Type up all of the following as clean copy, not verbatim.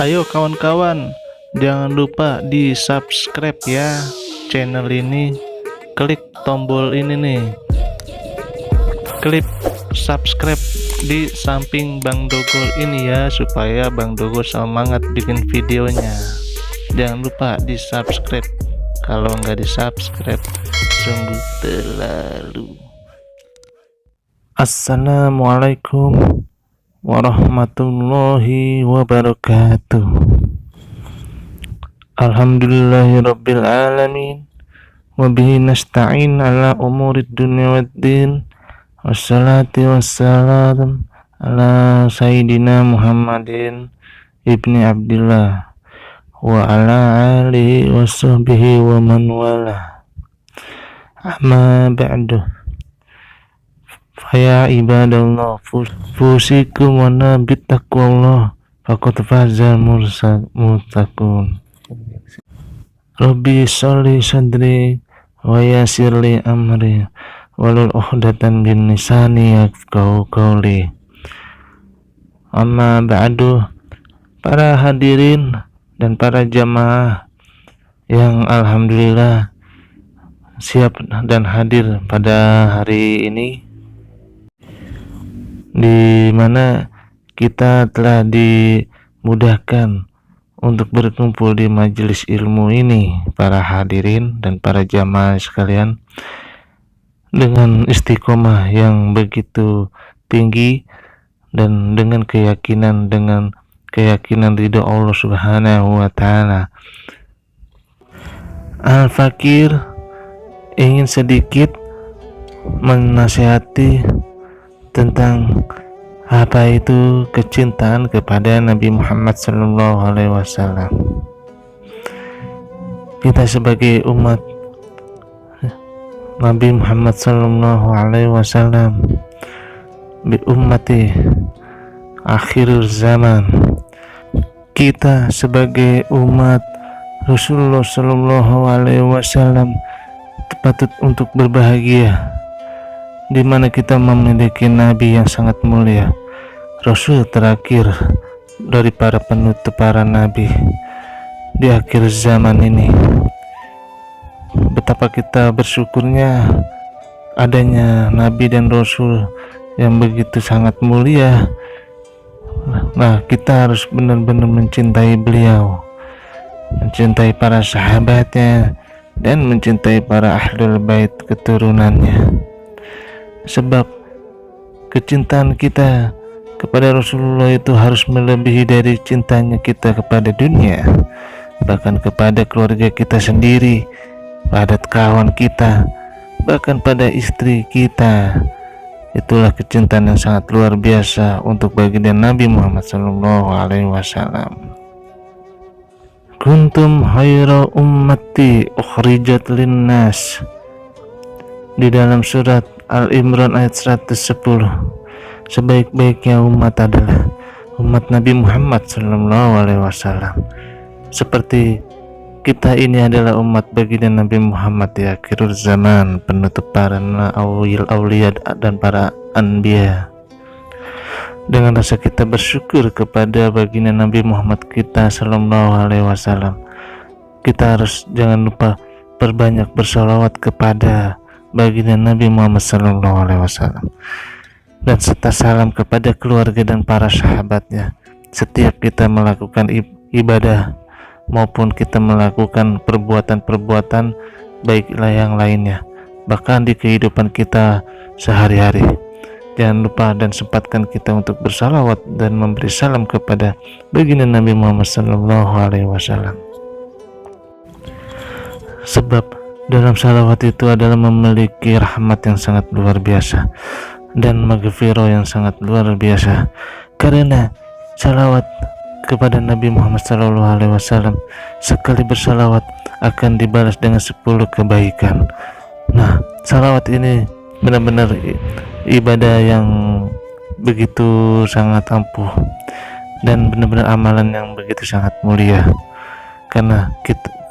Ayo kawan-kawan, jangan lupa di subscribe ya channel ini. Klik tombol ini nih, klik subscribe di samping Bang Dogol ini ya, supaya Bang Dogol semangat bikin videonya. Jangan lupa di subscribe, kalau nggak di subscribe sungguh terlalu. Assalamualaikum warahmatullahi wabarakatuh. Alhamdulillahirabbil alamin, wa bihi nasta'in ala umurid dunya waddin, wassalatu wassalam ala sayyidina Muhammadin ibni Abdillah wa ala alihi wa sahbihi wa man wala. Amma ba'du, ya ibadallah, fusikum wa nabit taqwallah, faqad fazal muttaqun. Rabbi sholli sadri wa yassirli amri walul uqdatan bin lisani yafqahu qawli. Amma ba'du, para hadirin dan para jamaah yang alhamdulillah siap dan hadir pada hari ini, di mana kita telah dimudahkan untuk berkumpul di majelis ilmu ini, para hadirin dan para jamaah sekalian, dengan istiqomah yang begitu tinggi dan dengan keyakinan ridho Allah Subhanahu wa Ta'ala. Al-Fakir ingin sedikit menasihati tentang apa itu kecintaan kepada Nabi Muhammad SAW. Kita sebagai umat Nabi Muhammad SAW, bi ummati akhir zaman, kita sebagai umat Rasulullah SAW patut untuk berbahagia, di mana kita memiliki Nabi yang sangat mulia, Rasul terakhir dari para penutup para Nabi di akhir zaman ini. Betapa kita bersyukurnya adanya Nabi dan Rasul yang begitu sangat mulia. Nah, kita harus benar-benar mencintai beliau, mencintai para sahabatnya, dan mencintai para ahlul bait keturunannya. Sebab kecintaan kita kepada Rasulullah itu harus melebihi dari cintanya kita kepada dunia, bahkan kepada keluarga kita sendiri, pada kawan kita, bahkan pada istri kita. Itulah kecintaan yang sangat luar biasa untuk baginda Nabi Muhammad SAW. Kuntum khaira ummati ukhrijat linnas, di dalam surat Al-Imran ayat 110. Sebaik-baiknya umat adalah umat Nabi Muhammad SAW. Seperti kita ini adalah umat baginda Nabi Muhammad di akhir zaman, penutup para aulia dan para anbiya. Dengan rasa kita bersyukur kepada baginda Nabi Muhammad kita SAW, kita harus jangan lupa perbanyak bersalawat kepada baginda Nabi Muhammad SAW, dan serta salam kepada keluarga dan para sahabatnya. Setiap kita melakukan ibadah maupun kita melakukan perbuatan-perbuatan baiklah yang lainnya, bahkan di kehidupan kita sehari-hari, jangan lupa dan sempatkan kita untuk bersalawat dan memberi salam kepada baginda Nabi Muhammad SAW. Sebab dalam salawat itu adalah memiliki rahmat yang sangat luar biasa dan maghfirah yang sangat luar biasa, karena salawat kepada Nabi Muhammad SAW, sekali bersalawat akan dibalas dengan 10 kebaikan. Nah, salawat ini benar-benar ibadah yang begitu sangat ampuh dan benar-benar amalan yang begitu sangat mulia, karena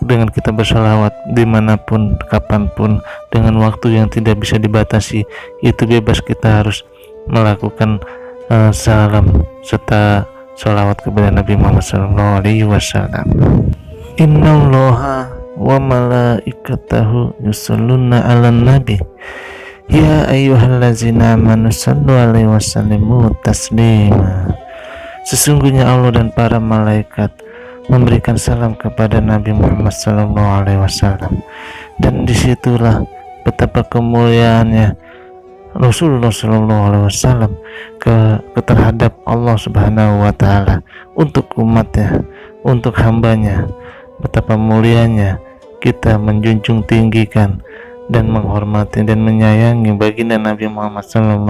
dengan kita bersalawat dimanapun, kapanpun, dengan waktu yang tidak bisa dibatasi, itu bebas kita harus melakukan salam serta Salawat kepada Nabi Muhammad SAW. Innallaha wa malaikatahu yusholluna 'alan nabi ya ayyuhallazina amanu shallu 'alaihi wa sallimu taslima. Sesungguhnya Allah dan para malaikat memberikan salam kepada Nabi Muhammad SAW, dan disitulah betapa kemuliaannya Rasulullah SAW terhadap Allah Subhanahu wa Ta'ala untuk umatnya, untuk hambanya. Betapa mulianya kita menjunjung tinggikan dan menghormati dan menyayangi baginda Nabi Muhammad SAW.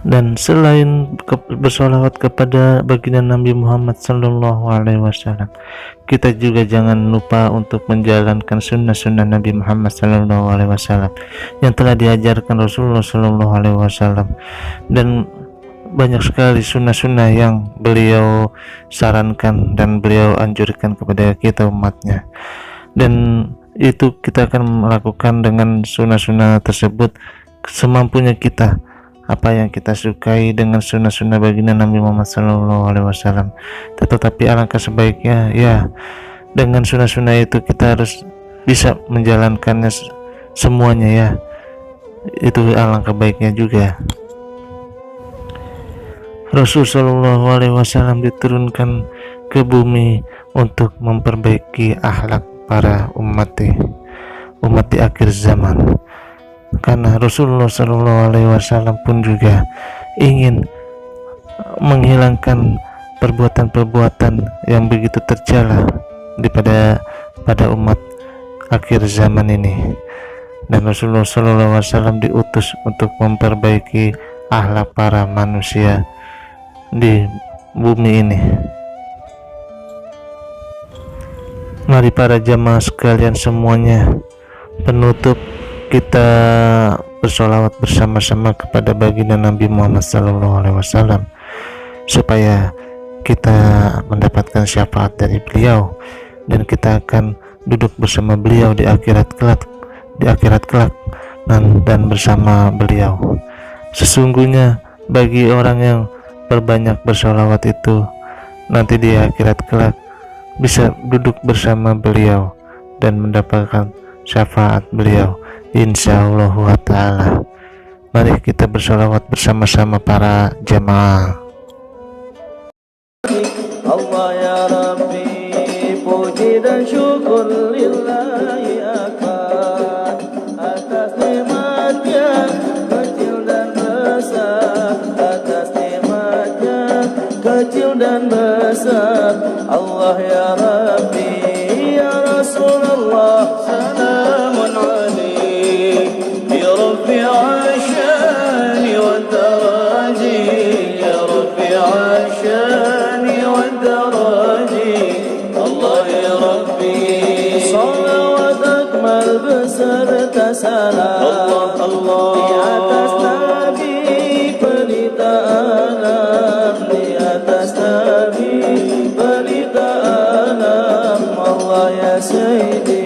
Dan selain bersolawat kepada baginda Nabi Muhammad SAW, kita juga jangan lupa untuk menjalankan sunnah-sunnah Nabi Muhammad SAW yang telah diajarkan Rasulullah SAW. Dan banyak sekali sunnah-sunnah yang beliau sarankan dan beliau anjurkan kepada kita umatnya, dan itu kita akan melakukan dengan sunnah-sunnah tersebut semampunya kita. Apa yang kita sukai dengan sunnah-sunnah baginda Nabi Muhammad SAW. Tetapi alangkah sebaiknya ya dengan sunnah-sunnah itu kita harus bisa menjalankannya semuanya ya. Itu alangkah baiknya juga. Rasulullah SAW diturunkan ke bumi untuk memperbaiki akhlak para umat di akhir zaman. Karena Rasulullah SAW pun juga ingin menghilangkan perbuatan-perbuatan yang begitu tercela pada umat akhir zaman ini. Dan Rasulullah SAW diutus untuk memperbaiki akhlak para manusia di bumi ini. Mari para jamaah sekalian semuanya, penutup kita bersolawat bersama-sama kepada baginda Nabi Muhammad SAW supaya kita mendapatkan syafaat dari beliau dan kita akan duduk bersama beliau di akhirat kelak dan bersama beliau. Sesungguhnya bagi orang yang berbanyak bersolawat itu nanti di akhirat kelak bisa duduk bersama beliau dan mendapatkan syafaat beliau insyaallah ta'ala. Mari kita bersolawat bersama-sama para jamaah. Allah ya Rabbi, puji dan syukur lillahi akbar atas nikmatnya kecil dan besar, atas nikmatnya kecil dan besar. Allah ya Rabbi, ya Rasulullah, salamun alaihi رفيع الشان والدراجي، يا رفيع الشان والدراجي. الله يا ربي صلوات أكمل beserta salam Allah Allah di atas Nabi pelita alam, di atas Nabi pelita alam. Allah ya Sayyidi